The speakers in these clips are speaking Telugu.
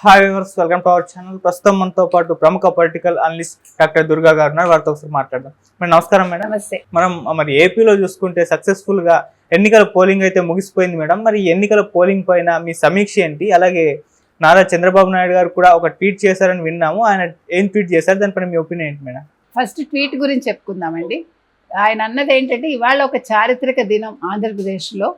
Hi viewers, welcome to our channel. ప్రస్తుతం మనతో పాటు ప్రముఖ పొలిటికల్ అనలిస్ట్ డాక్టర్ దుర్గా గారు ఉన్నారు. వారితో ఒకసారి మాట్లాడదాం. మేడం నమస్కారం. మేడం నమస్తే. మనం ఏపీలో చూసుకుంటే సక్సెస్ఫుల్ గా ఎన్నికల పోలింగ్ అయితే ముగిసిపోయింది మేడం. మరి ఎన్నికల పోలింగ్ పైన మీ సమీక్ష ఏంటి? అలాగే నారా చంద్రబాబు నాయుడు గారు కూడా ఒక ట్వీట్ చేశారని విన్నాము. ఆయన ఏం ట్వీట్ చేశారు, దానిపైన మీ ఒపీనియన్ ఏంటి మేడం? ఫస్ట్ ట్వీట్ గురించి చెప్పుకుందామండి. ఆయన అన్నది ఏంటంటే, ఇవాళ ఒక చారిత్రక దినం ఆంధ్రప్రదేశ్లో.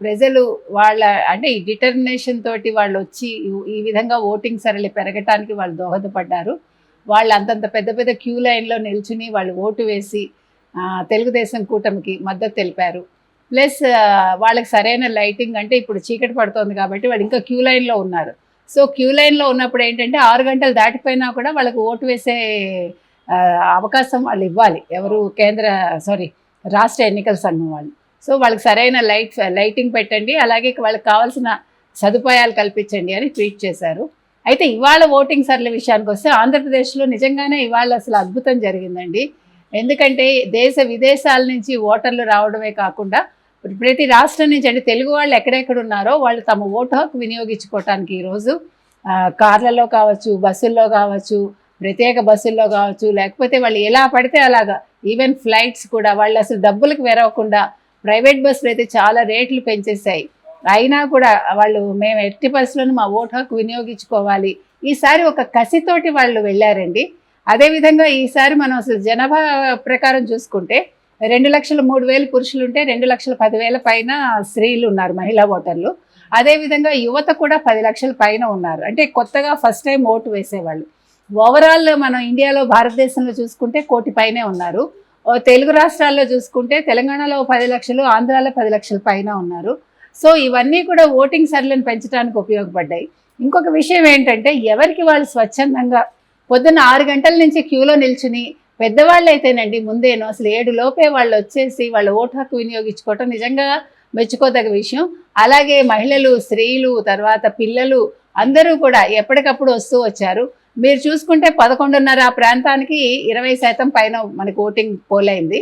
ప్రజలు వాళ్ళ అంటే ఈ డిటర్మినేషన్ తోటి వాళ్ళు వచ్చి ఈ విధంగా ఓటింగ్ సరళి పెరగటానికి వాళ్ళు దోహదపడ్డారు. వాళ్ళు అంతంత పెద్ద పెద్ద క్యూ లైన్లో నిల్చుని వాళ్ళు ఓటు వేసి తెలుగుదేశం కూటమికి మద్దతు తెలిపారు. ప్లస్ వాళ్ళకి సరైన లైటింగ్, అంటే ఇప్పుడు చీకటి పడుతోంది కాబట్టి వాళ్ళు ఇంకా క్యూ లైన్లో ఉన్నారు. సో క్యూ లైన్లో ఉన్నప్పుడు ఏంటంటే 6 గంటలు దాటిపోయినా కూడా వాళ్ళకి ఓటు వేసే అవకాశం వాళ్ళు ఇవ్వాలి. ఎవరు? రాష్ట్ర ఎన్నికల సంఘం వాళ్ళు. సో వాళ్ళకి సరైన లైటింగ్ పెట్టండి, అలాగే వాళ్ళకి కావాల్సిన సదుపాయాలు కల్పించండి అని ట్వీట్ చేశారు. అయితే ఇవాళ ఓటింగ్ సరళి విషయానికి వస్తే ఆంధ్రప్రదేశ్లో నిజంగానే ఇవాళ అసలు అద్భుతం జరిగిందండి. ఎందుకంటే దేశ విదేశాల నుంచి ఓటర్లు రావడమే కాకుండా ప్రతి రాష్ట్రం నుంచి, అంటే తెలుగు వాళ్ళు ఎక్కడెక్కడ ఉన్నారో వాళ్ళు తమ ఓటు హక్కు వినియోగించుకోవటానికి ఈరోజు కార్లలో కావచ్చు, బస్సుల్లో కావచ్చు, ప్రత్యేక బస్సుల్లో కావచ్చు, లేకపోతే వాళ్ళు ఎలా పడితే అలాగా, ఈవెన్ ఫ్లైట్స్ కూడా వాళ్ళు అసలు డబ్బులకు వెరవకుండా ప్రైవేట్ బస్సులు అయితే చాలా రేట్లు పెంచేసాయి. అయినా కూడా వాళ్ళు మేము ఎట్టి పరిస్థితులను మా ఓటు హక్కు వినియోగించుకోవాలి, ఈసారి ఒక కసితోటి వాళ్ళు వెళ్ళారండి. అదేవిధంగా ఈసారి మనం అసలు జనాభా ప్రకారం చూసుకుంటే 2,03,000 పురుషులు ఉంటే 2,10,000 పైన స్త్రీలు ఉన్నారు, మహిళా ఓటర్లు. అదేవిధంగా యువత కూడా 10 లక్షల పైన ఉన్నారు, అంటే కొత్తగా ఫస్ట్ టైం ఓటు వేసేవాళ్ళు. ఓవరాల్ మనం ఇండియాలో భారతదేశంలో చూసుకుంటే 1 కోటి పైనే ఉన్నారు. తెలుగు రాష్ట్రాల్లో చూసుకుంటే తెలంగాణలో 10 లక్షలు, ఆంధ్రాలో 10 లక్షల పైన ఉన్నారు. సో ఇవన్నీ కూడా ఓటింగ్ సరళిని పెంచడానికి ఉపయోగపడ్డాయి. ఇంకొక విషయం ఏంటంటే, ఎవరికి వాళ్ళు స్వచ్ఛందంగా పొద్దున్న 6 గంటల నుంచి క్యూలో నిల్చుని, పెద్దవాళ్ళు అయితేనండి ముందేను అసలు 7 లోపే వాళ్ళు వచ్చేసి వాళ్ళ ఓటు హక్కు వినియోగించుకోవటం నిజంగా మెచ్చుకోదగ్గ విషయం. అలాగే మహిళలు, స్త్రీలు, తర్వాత పిల్లలు అందరూ కూడా ఎప్పటికప్పుడు వస్తూ వచ్చారు. మీరు చూసుకుంటే 11:30 ఆ ప్రాంతానికి 20% పైన మనకి ఓటింగ్ పోలైంది.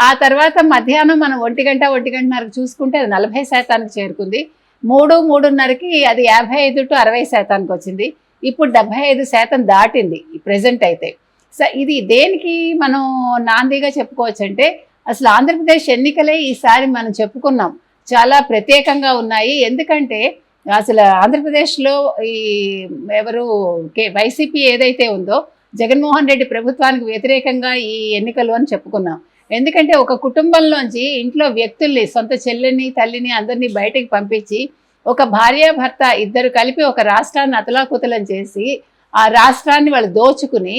ఆ తర్వాత మధ్యాహ్నం మనం 1:00-1:30 చూసుకుంటే అది 40% చేరుకుంది. 3:30కి అది 55 to 60% వచ్చింది. ఇప్పుడు 75% దాటింది ప్రెజెంట్ అయితే. సో ఇది దేనికి మనం నాందిగా చెప్పుకోవచ్చు అంటే, అసలు ఆంధ్రప్రదేశ్ ఎన్నికలే ఈసారి మనం చెప్పుకున్నాం చాలా ప్రత్యేకంగా ఉన్నాయి. ఎందుకంటే అసలు ఆంధ్రప్రదేశ్లో ఈ వైసీపీ ఏదైతే ఉందో, జగన్మోహన్ రెడ్డి ప్రభుత్వానికి వ్యతిరేకంగా ఈ ఎన్నికలు అని చెప్పుకున్నాం. ఎందుకంటే ఒక కుటుంబంలోంచి ఇంట్లో వ్యక్తుల్ని, సొంత చెల్లిని, తల్లిని అందరినీ బయటకు పంపించి ఒక భార్యాభర్త ఇద్దరు కలిపి ఒక రాష్ట్రాన్ని అతలాకుతలం చేసి ఆ రాష్ట్రాన్ని వాళ్ళు దోచుకుని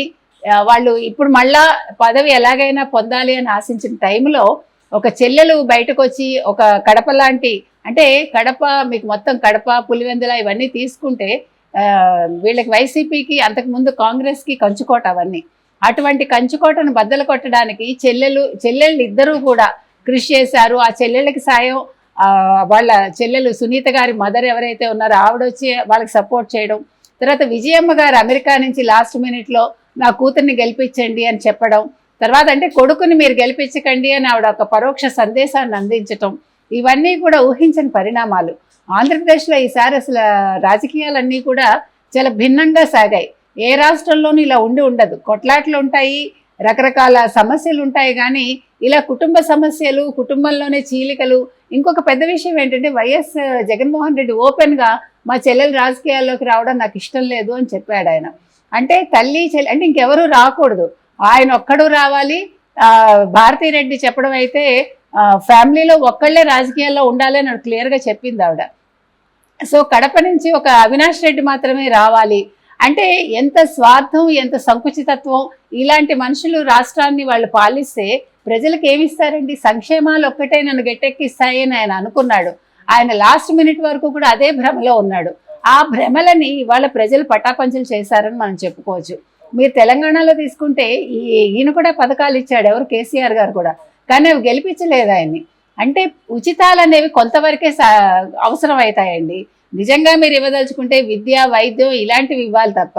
వాళ్ళు ఇప్పుడు మళ్ళా పదవి ఎలాగైనా పొందాలి అని ఆశించిన టైంలో ఒక చెల్లెలు బయటకు వచ్చి ఒక కడప లాంటి, అంటే కడప మీకు మొత్తం కడప, పులివెందుల ఇవన్నీ తీసుకుంటే వీళ్ళకి వైసీపీకి అంతకుముందు కాంగ్రెస్కి కంచుకోట అవన్నీ. అటువంటి కంచుకోటను బద్దలు కొట్టడానికి చెల్లెళ్ళు ఇద్దరూ కూడా కృషి చేశారు. ఆ చెల్లెళ్ళకి సాయం వాళ్ళ చెల్లెలు సునీత గారి మదర్ ఎవరైతే ఉన్నారో ఆవిడ వచ్చి వాళ్ళకి సపోర్ట్ చేయడం. తర్వాత విజయమ్మ గారు అమెరికా నుంచి లాస్ట్ మినిట్లో నా కూతుర్ని గెలిపించండి అని చెప్పడం. తర్వాత అంటే కొడుకుని మీరు గెలిపించకండి అని ఆవిడ ఒక పరోక్ష సందేశాన్ని అందించటం. ఇవన్నీ కూడా ఊహించని పరిణామాలు. ఆంధ్రప్రదేశ్లో ఈసారి అసలు రాజకీయాలన్నీ కూడా చాలా భిన్నంగా సాగాయి. ఏ రాష్ట్రంలోనూ ఇలా ఉండదు. కొట్లాట్లు ఉంటాయి, రకరకాల సమస్యలు ఉంటాయి, కానీ ఇలా కుటుంబ సమస్యలు, కుటుంబంలోనే చీలికలు. ఇంకొక పెద్ద విషయం ఏంటంటే, వైఎస్ జగన్మోహన్ రెడ్డి ఓపెన్గా మా చెల్లెలు రాజకీయాల్లోకి రావడం నాకు ఇష్టం లేదు అని చెప్పాడు ఆయన. అంటే తల్లి చెల్లి అంటే ఇంకెవరూ రాకూడదు, ఆయన ఒక్కడు రావాలి. భారతీరెడ్డి చెప్పడం అయితే ఫ్యామిలీలో ఒక్కళ్ళే రాజకీయాల్లో ఉండాలి అని క్లియర్గా చెప్పింది ఆవిడ. సో కడప నుంచి ఒక అవినాష్ రెడ్డి మాత్రమే రావాలి అంటే ఎంత స్వార్థం, ఎంత సంకుచితత్వం. ఇలాంటి మనుషులు రాష్ట్రాన్ని వాళ్ళు పాలిస్తే ప్రజలకు ఏమిస్తారండి? సంక్షేమాలు ఒక్కటే నన్ను గట్టెక్కిస్తాయి అని ఆయన అనుకున్నాడు. ఆయన లాస్ట్ మినిట్ వరకు కూడా అదే భ్రమలో ఉన్నాడు. ఆ భ్రమలని ఇవాళ ప్రజలు పటాపంచలు చేశారని మనం చెప్పుకోవచ్చు. మీరు తెలంగాణలో తీసుకుంటే ఈయన కూడా పథకాలు ఇచ్చాడు, ఎవరు? కేసీఆర్ గారు కూడా, కానీ అవి గెలిపించలేదు ఆయన్ని. అంటే ఉచితాలు అనేవి కొంతవరకే అవసరం అవుతాయండి. నిజంగా మీరు ఇవ్వదలుచుకుంటే విద్య, వైద్యం ఇలాంటివి ఇవ్వాలి తప్ప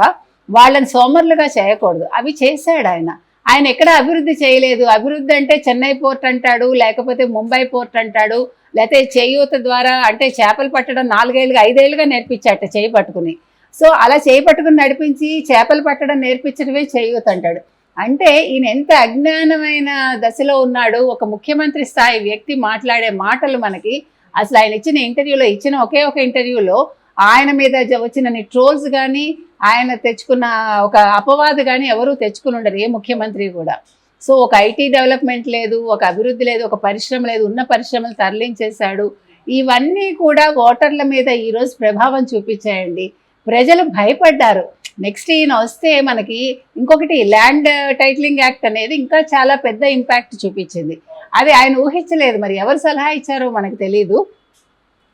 వాళ్ళని సోమరులుగా చేయకూడదు. అవి చేశాడు ఆయన. ఆయన ఎక్కడ అభివృద్ధి చేయలేదు. అభివృద్ధి అంటే చెన్నై పోర్ట్ అంటాడు, లేకపోతే ముంబై పోర్ట్ అంటాడు, లేకపోతే చేయూత ద్వారా అంటే చేపలు పట్టడం 4 ఏళ్ళుగా 5 ఏళ్ళుగా నేర్పించాట చేయి పట్టుకుని. సో అలా చేపట్టుకుని నడిపించి చేపలు పట్టడం నేర్పించడమే చేయూత అంటాడు. అంటే ఈయన ఎంత అజ్ఞానమైన దశలో ఉన్నాడు. ఒక ముఖ్యమంత్రి స్థాయి వ్యక్తి మాట్లాడే మాటలు మనకి అసలు ఆయన ఇచ్చిన ఒకే ఒక ఇంటర్వ్యూలో ఆయన మీద వచ్చిన ట్రోల్స్ కానీ ఆయన తెచ్చుకున్న ఒక అపవాదు కానీ ఎవరూ తెచ్చుకుని ఉండరు, ఏ ముఖ్యమంత్రి కూడా. సో ఒక ఐటీ డెవలప్మెంట్ లేదు, ఒక అభివృద్ధి లేదు, ఒక పరిశ్రమ లేదు, ఉన్న పరిశ్రమలు తరలించేశాడు. ఇవన్నీ కూడా ఓటర్ల మీద ఈరోజు ప్రభావం చూపించాయండి. ప్రజలు భయపడ్డారు. నెక్స్ట్ ఈయన వస్తే మనకి ఇంకొకటి ల్యాండ్ టైటిలింగ్ యాక్ట్ అనేది ఇంకా చాలా పెద్ద ఇంపాక్ట్ చూపించింది. అది ఆయన ఊహించలేదు, మరి ఎవరు సలహా ఇచ్చారో మనకు తెలీదు.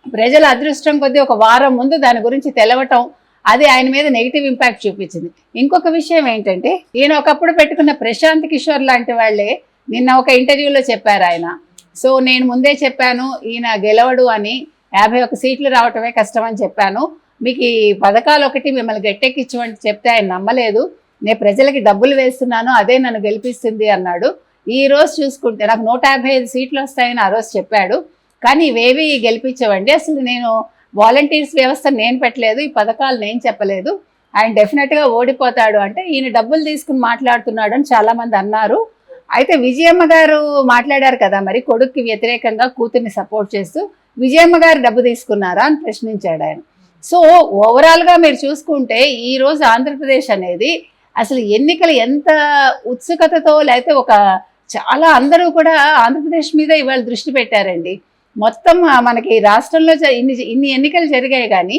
ప్రజల అదృష్టం కొద్దీ ఒక వారం ముందు దాని గురించి తెలవటం, అది ఆయన మీద నెగిటివ్ ఇంపాక్ట్ చూపించింది. ఇంకొక విషయం ఏంటంటే, ఈయన ఒకప్పుడు పెట్టుకున్న ప్రశాంత్ కిషోర్ లాంటి వాళ్ళే నిన్న ఒక ఇంటర్వ్యూలో చెప్పారు ఆయన. సో నేను ముందే చెప్పాను ఈయన గెలవడు అని, 51 సీట్లు రావటమే కష్టం అని చెప్పాను, మీకు ఈ పథకాలు ఒకటి మిమ్మల్ని గట్టెక్కించమని చెప్తే ఆయన నమ్మలేదు, నేను ప్రజలకి డబ్బులు వేస్తున్నాను అదే నన్ను గెలిపిస్తుంది అన్నాడు. ఈ రోజు చూసుకుంటే నాకు 155 సీట్లు వస్తాయని ఆ రోజు చెప్పాడు, కానీ ఇవేవి గెలిపించవండి. అసలు నేను వాలంటీర్స్ వ్యవస్థ నేను పెట్టలేదు, ఈ పథకాలు నేను చెప్పలేదు, ఆయన డెఫినెట్గా ఓడిపోతాడు అంటే ఈయన డబ్బులు తీసుకుని మాట్లాడుతున్నాడు అని చాలామంది అన్నారు. అయితే విజయమ్మ గారు మాట్లాడారు కదా, మరి కొడుక్కి వ్యతిరేకంగా కూతుర్ని సపోర్ట్ చేస్తూ విజయమ్మ గారు డబ్బు తీసుకున్నారా అని ప్రశ్నించాడు ఆయన. సో ఓవరాల్గా మీరు చూసుకుంటే ఈరోజు ఆంధ్రప్రదేశ్ అనేది అసలు ఎన్నికలు ఎంత ఉత్సుకతతో, లేకపోతే ఒక చాలా అందరూ కూడా ఆంధ్రప్రదేశ్ మీద ఇవాళ దృష్టి పెట్టారండి. మొత్తం మనకి రాష్ట్రంలో ఇన్ని ఎన్నికలు జరిగాయి కానీ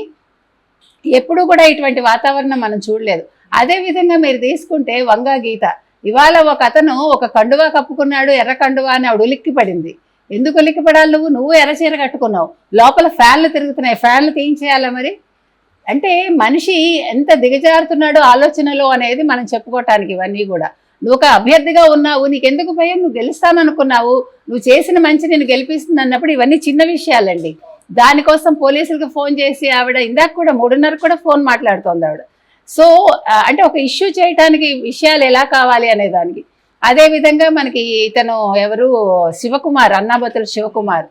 ఎప్పుడు కూడా ఇటువంటి వాతావరణం మనం చూడలేదు. అదేవిధంగా మీరు తీసుకుంటే వంగా గీత, ఇవాళ ఒక అతను ఒక కండువా కప్పుకున్నాడు, ఎర్ర కండువా అని ఆవిడ ఉలిక్కి పడింది. ఎందుకు ఉలిక్కి పడాలి? నువ్వు ఎర్రచీర కట్టుకున్నావు, లోపల ఫ్యాన్లు తిరుగుతున్నాయి, ఫ్యాన్లు తీయించేయాలా మరి? అంటే మనిషి ఎంత దిగజారుతున్నాడో ఆలోచనలో అనేది మనం చెప్పుకోవటానికి ఇవన్నీ కూడా. నువ్వు ఒక అభ్యర్థిగా ఉన్నావు, నీకెందుకు భయం? నువ్వు గెలుస్తాననుకున్నావు, నువ్వు చేసిన మంచి నేను గెలిపిస్తుంది అన్నప్పుడు ఇవన్నీ చిన్న విషయాలండి. దానికోసం పోలీసులకు ఫోన్ చేసి ఆవిడ ఇందాక కూడా 3:30 కూడా ఫోన్ మాట్లాడుతోంది ఆవిడ. సో అంటే ఒక ఇష్యూ చేయడానికి విషయాలు ఎలా కావాలి అనే దానికి. అదేవిధంగా మనకి ఇతను ఎవరు, శివకుమార్, అన్నాబతుల శివకుమార్,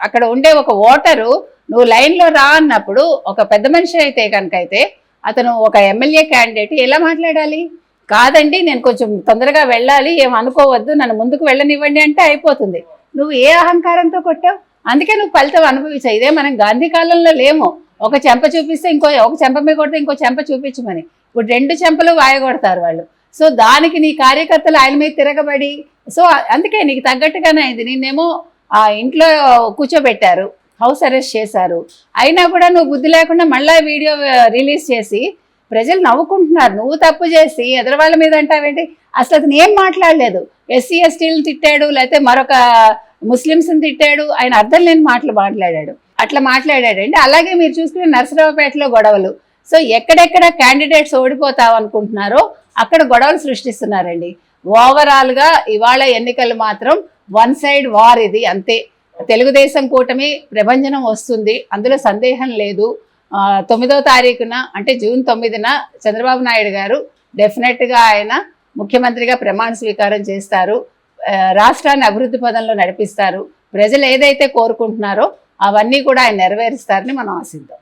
అక్కడ ఉండే ఒక ఓటరు నువ్వు లైన్లో రా అన్నప్పుడు ఒక పెద్ద మనిషి అయితే కనుకైతే అతను ఒక ఎమ్మెల్యే క్యాండిడేట్ ఎలా మాట్లాడాలి? కాదండి నేను కొంచెం తొందరగా వెళ్ళాలి, ఏమనుకోవద్దు, నన్ను ముందుకు వెళ్ళనివ్వండి అంటే అయిపోతుంది. నువ్వు ఏ అహంకారంతో కొట్టావు? అందుకే నువ్వు ఫలితం అనుభవించావు. ఇదే మనం గాంధీ కాలంలో లేము, ఒక చెంప చూపిస్తే ఒక చెంప మీద కొడితే ఇంకో చెంప చూపించమని. ఇప్పుడు 2 చెంపలు వాయగొడతారు వాళ్ళు. సో దానికి నీ కార్యకర్తలు ఆయన మీద తిరగబడి, సో అందుకే నీకు తగ్గట్టుగానే అయింది. నిన్నేమో ఆ ఇంట్లో కూర్చోబెట్టారు, హౌస్ అరెస్ట్ చేశారు, అయినా కూడా నువ్వు బుద్ధి లేకుండా మళ్ళీ వీడియో రిలీజ్ చేసి ప్రజలు నవ్వుకుంటున్నారు. నువ్వు తప్పు చేసి ఎదరవాళ్ళ మీద అంటావేంటి? అసలు అతను ఏం మాట్లాడలేదు. ఎస్సీ ఎస్టీలను తిట్టాడు, లేకపోతే మరొక ముస్లిమ్స్ని తిట్టాడు, ఆయన అర్థం లేని మాటలు మాట్లాడాడు, అట్లా మాట్లాడాడండి. అలాగే మీరు చూసుకునే నరసరావుపేటలో గొడవలు. సో ఎక్కడెక్కడ క్యాండిడేట్స్ ఓడిపోతావు అనుకుంటున్నారో అక్కడ గొడవలు సృష్టిస్తున్నారండి. ఓవరాల్గా ఇవాళ ఎన్నికలు మాత్రం వన్ సైడ్ వార్, ఇది అంతే. తెలుగుదేశం కూటమి ప్రభంజనం వస్తుంది, అందులో సందేహం లేదు. 9వ తారీఖున అంటే జూన్ 9న చంద్రబాబు నాయుడు గారు డెఫినెట్గా ఆయన ముఖ్యమంత్రిగా ప్రమాణ స్వీకారం చేస్తారు, రాష్ట్రాన్ని అభివృద్ధి పదంలో నడిపిస్తారు. ప్రజలు ఏదైతే కోరుకుంటున్నారో అవన్నీ కూడా ఆయన నెరవేరుస్తారని మనం ఆశిద్దాం.